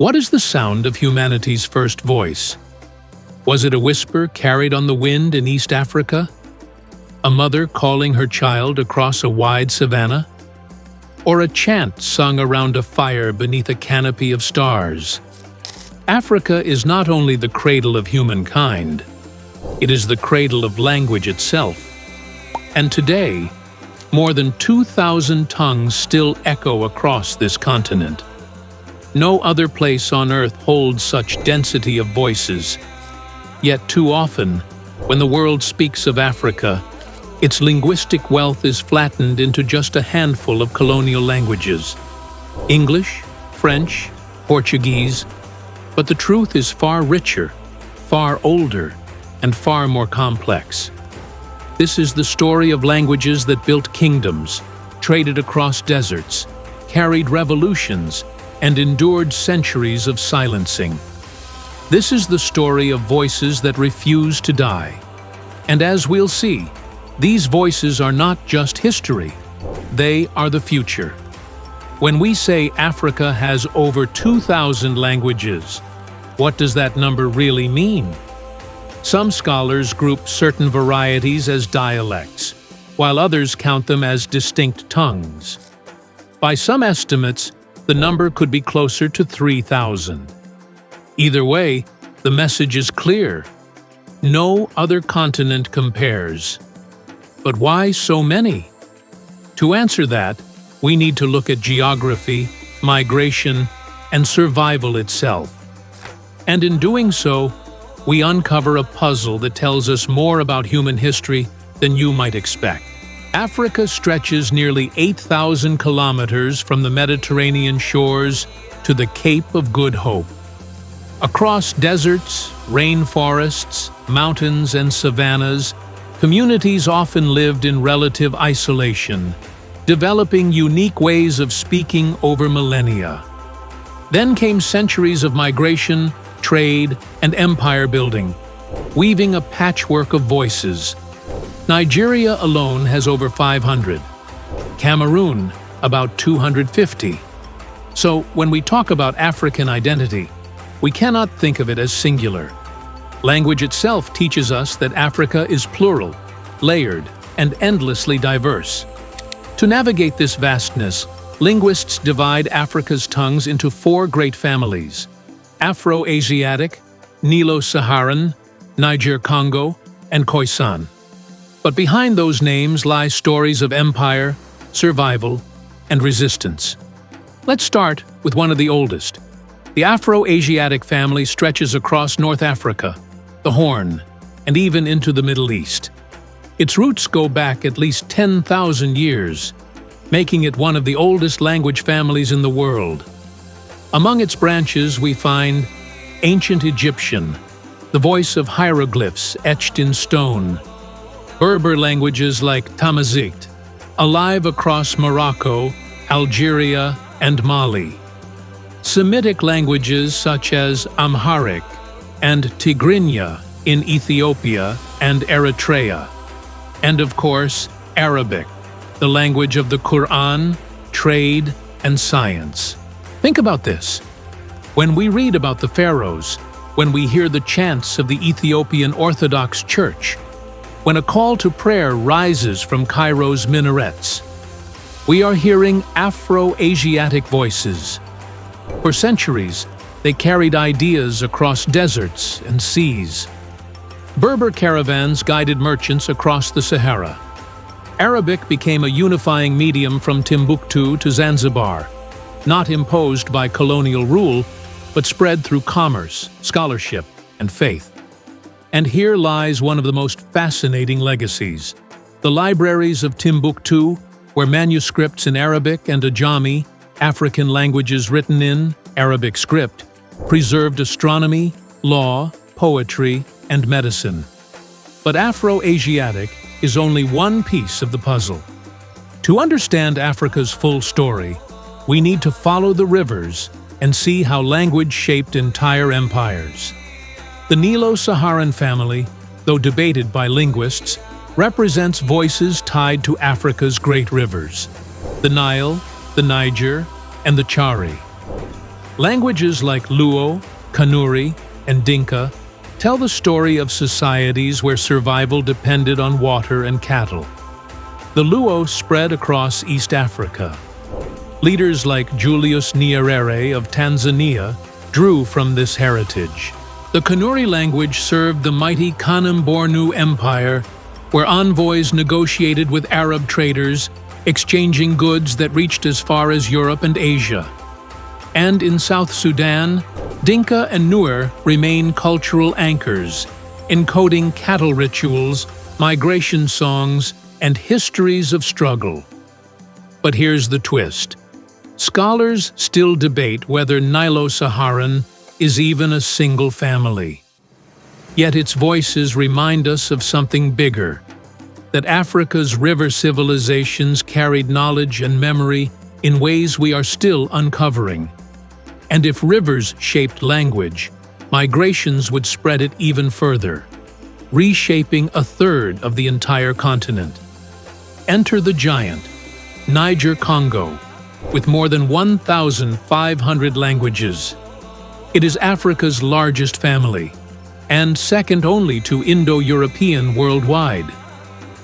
What is the sound of humanity's first voice? Was it a whisper carried on the wind in East Africa? A mother calling her child across a wide savanna? Or a chant sung around a fire beneath a canopy of stars? Africa is not only the cradle of humankind, it is the cradle of language itself. And today, more than 2,000 tongues still echo across this continent. No other place on Earth holds such density of voices. Yet too often, when the world speaks of Africa, its linguistic wealth is flattened into just a handful of colonial languages: English, French, Portuguese. But the truth is far richer, far older, and far more complex. This is the story of languages that built kingdoms, traded across deserts, carried revolutions, and endured centuries of silencing. This is the story of voices that refuse to die. And as we'll see, these voices are not just history, they are the future. When we say Africa has over 2,000 languages, what does that number really mean? Some scholars group certain varieties as dialects, while others count them as distinct tongues. By some estimates, the number could be closer to 3,000. Either way, the message is clear. No other continent compares. But why so many? To answer that, we need to look at geography, migration, and survival itself. And in doing so, we uncover a puzzle that tells us more about human history than you might expect. Africa stretches nearly 8,000 kilometers from the Mediterranean shores to the Cape of Good Hope. Across deserts, rainforests, mountains, and savannas, communities often lived in relative isolation, developing unique ways of speaking over millennia. Then came centuries of migration, trade, and empire building, weaving a patchwork of voices. Nigeria alone has over 500, Cameroon about 250. So when we talk about African identity, we cannot think of it as singular. Language itself teaches us that Africa is plural, layered, and endlessly diverse. To navigate this vastness, linguists divide Africa's tongues into four great families: Afro-Asiatic, Nilo-Saharan, Niger-Congo, and Khoisan. But behind those names lie stories of empire, survival, and resistance. Let's start with one of the oldest. The Afro-Asiatic family stretches across North Africa, the Horn, and even into the Middle East. Its roots go back at least 10,000 years, making it one of the oldest language families in the world. Among its branches we find Ancient Egyptian, the voice of hieroglyphs etched in stone; Berber languages like Tamazight, alive across Morocco, Algeria, and Mali; Semitic languages such as Amharic and Tigrinya in Ethiopia and Eritrea; and of course, Arabic, the language of the Quran, trade, and science. Think about this. When we read about the pharaohs, when we hear the chants of the Ethiopian Orthodox Church, when a call to prayer rises from Cairo's minarets, we are hearing Afro-Asiatic voices. For centuries, they carried ideas across deserts and seas. Berber caravans guided merchants across the Sahara. Arabic became a unifying medium from Timbuktu to Zanzibar, not imposed by colonial rule, but spread through commerce, scholarship, and faith. And here lies one of the most fascinating legacies. The libraries of Timbuktu, where manuscripts in Arabic and Ajami, African languages written in Arabic script, preserved astronomy, law, poetry, and medicine. But Afro-Asiatic is only one piece of the puzzle. To understand Africa's full story, we need to follow the rivers and see how language shaped entire empires. The Nilo-Saharan family, though debated by linguists, represents voices tied to Africa's great rivers: the Nile, the Niger, and the Chari. Languages like Luo, Kanuri, and Dinka tell the story of societies where survival depended on water and cattle. The Luo spread across East Africa. Leaders like Julius Nyerere of Tanzania drew from this heritage. The Kanuri language served the mighty Kanem-Bornu Empire, where envoys negotiated with Arab traders, exchanging goods that reached as far as Europe and Asia. And in South Sudan, Dinka and Nuer remain cultural anchors, encoding cattle rituals, migration songs, and histories of struggle. But here's the twist. Scholars still debate whether Nilo-Saharan is even a single family. Yet its voices remind us of something bigger, that Africa's river civilizations carried knowledge and memory in ways we are still uncovering. And if rivers shaped language, migrations would spread it even further, reshaping a third of the entire continent. Enter the giant, Niger-Congo, with more than 1,500 languages. It is Africa's largest family, and second only to Indo-European worldwide.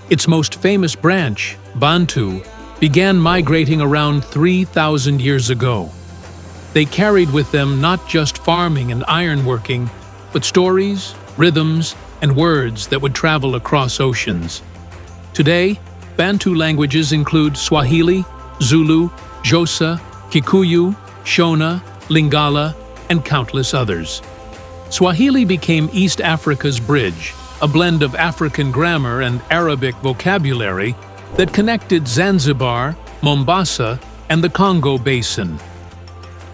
Its most famous branch, Bantu, began migrating around 3,000 years ago. They carried with them not just farming and ironworking, but stories, rhythms, and words that would travel across oceans. Today, Bantu languages include Swahili, Zulu, Xhosa, Kikuyu, Shona, Lingala, and countless others. Swahili became East Africa's bridge, a blend of African grammar and Arabic vocabulary that connected Zanzibar, Mombasa, and the Congo Basin.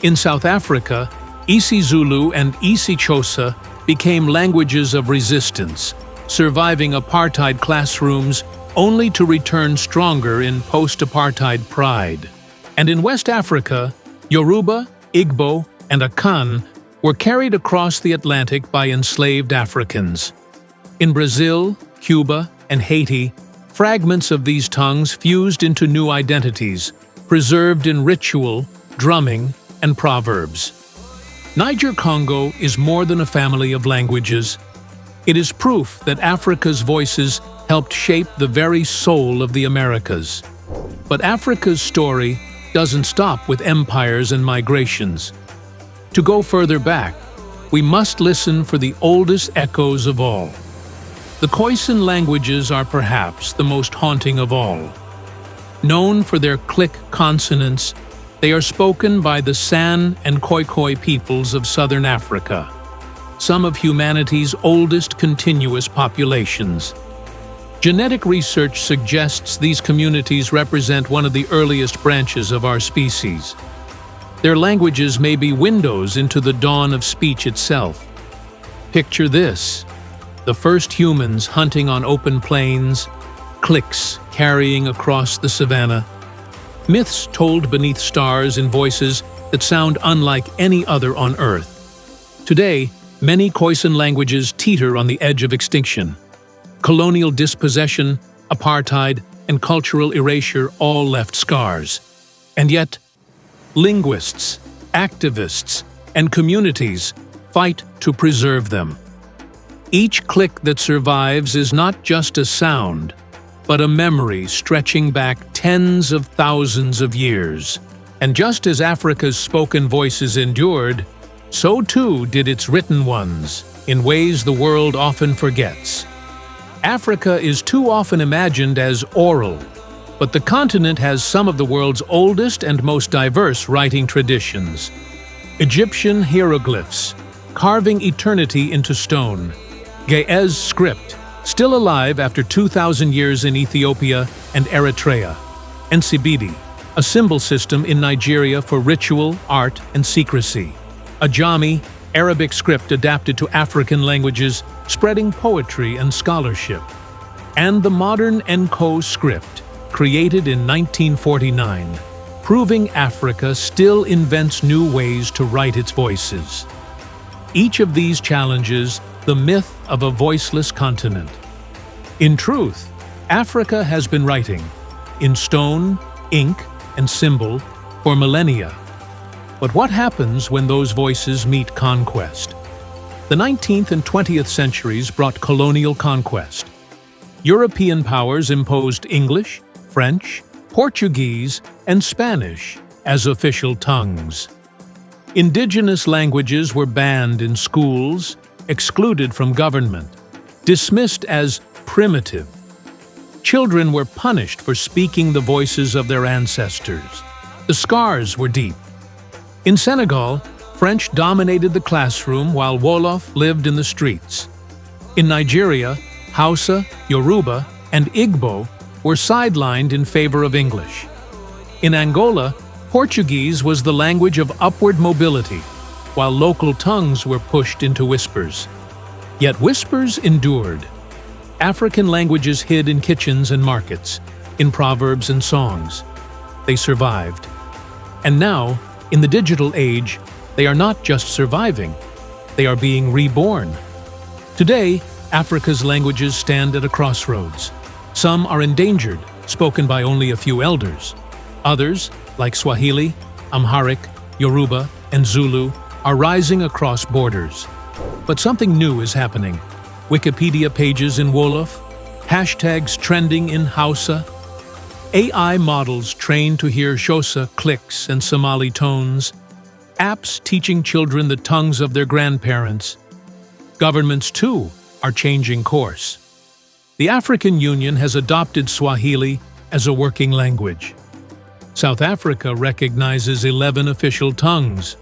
In South Africa, isiZulu and isiXhosa became languages of resistance, surviving apartheid classrooms only to return stronger in post-apartheid pride. And in West Africa, Yoruba, Igbo, and Akan were carried across the Atlantic by enslaved Africans. In Brazil, Cuba, and Haiti, fragments of these tongues fused into new identities, preserved in ritual, drumming, and proverbs. Niger-Congo is more than a family of languages. It is proof that Africa's voices helped shape the very soul of the Americas. But Africa's story doesn't stop with empires and migrations. To go further back, we must listen for the oldest echoes of all. The Khoisan languages are perhaps the most haunting of all. Known for their click consonants, they are spoken by the San and Khoikhoi peoples of southern Africa, some of humanity's oldest continuous populations. Genetic research suggests these communities represent one of the earliest branches of our species. Their languages may be windows into the dawn of speech itself. Picture this: the first humans hunting on open plains, clicks carrying across the savannah, myths told beneath stars in voices that sound unlike any other on Earth. Today, many Khoisan languages teeter on the edge of extinction. Colonial dispossession, apartheid, and cultural erasure all left scars. And yet, linguists, activists, and communities fight to preserve them. Each click that survives is not just a sound, but a memory stretching back tens of thousands of years. And just as Africa's spoken voices endured, so too did its written ones, in ways the world often forgets. Africa is too often imagined as oral, but the continent has some of the world's oldest and most diverse writing traditions. Egyptian hieroglyphs, carving eternity into stone. Ge'ez script, still alive after 2,000 years in Ethiopia and Eritrea. Nsibidi, a symbol system in Nigeria for ritual, art, and secrecy. Ajami, Arabic script adapted to African languages, spreading poetry and scholarship. And the modern Nko script, created in 1949, proving Africa still invents new ways to write its voices. Each of these challenges the myth of a voiceless continent. In truth, Africa has been writing, in stone, ink, and symbol, for millennia. But what happens when those voices meet conquest? The 19th and 20th centuries brought colonial conquest. European powers imposed English, French, Portuguese, and Spanish as official tongues. Indigenous languages were banned in schools, excluded from government, dismissed as primitive. Children were punished for speaking the voices of their ancestors. The scars were deep. In Senegal, French dominated the classroom while Wolof lived in the streets. In Nigeria, Hausa, Yoruba, and Igbo were sidelined in favor of English. In Angola, Portuguese was the language of upward mobility, while local tongues were pushed into whispers. Yet whispers endured. African languages hid in kitchens and markets, in proverbs and songs. They survived. And now, in the digital age, they are not just surviving, they are being reborn. Today, Africa's languages stand at a crossroads. Some are endangered, spoken by only a few elders. Others, like Swahili, Amharic, Yoruba, and Zulu, are rising across borders. But something new is happening. Wikipedia pages in Wolof, hashtags trending in Hausa, AI models trained to hear Xhosa clicks and Somali tones, apps teaching children the tongues of their grandparents. Governments, too, are changing course. The African Union has adopted Swahili as a working language. South Africa recognizes 11 official tongues.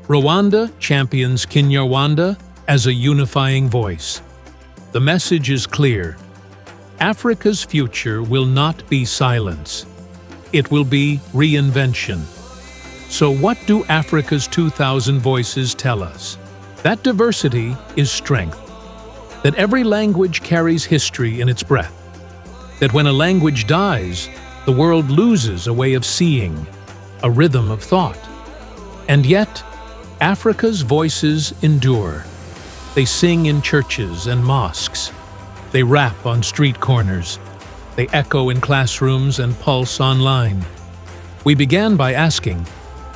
Rwanda champions Kinyarwanda as a unifying voice. The message is clear. Africa's future will not be silence. It will be reinvention. So what do Africa's 2,000 voices tell us? That diversity is strength. That every language carries history in its breath. That when a language dies, the world loses a way of seeing, a rhythm of thought. And yet, Africa's voices endure. They sing in churches and mosques. They rap on street corners. They echo in classrooms and pulse online. We began by asking,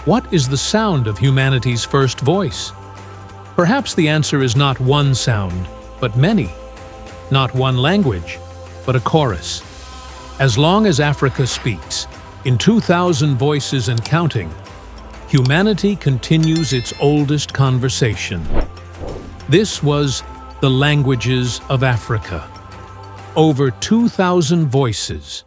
what is the sound of humanity's first voice? Perhaps the answer is not one sound, but many. Not one language, but a chorus. As long as Africa speaks, in 2,000 voices and counting, humanity continues its oldest conversation. This was the languages of Africa. Over 2,000 voices,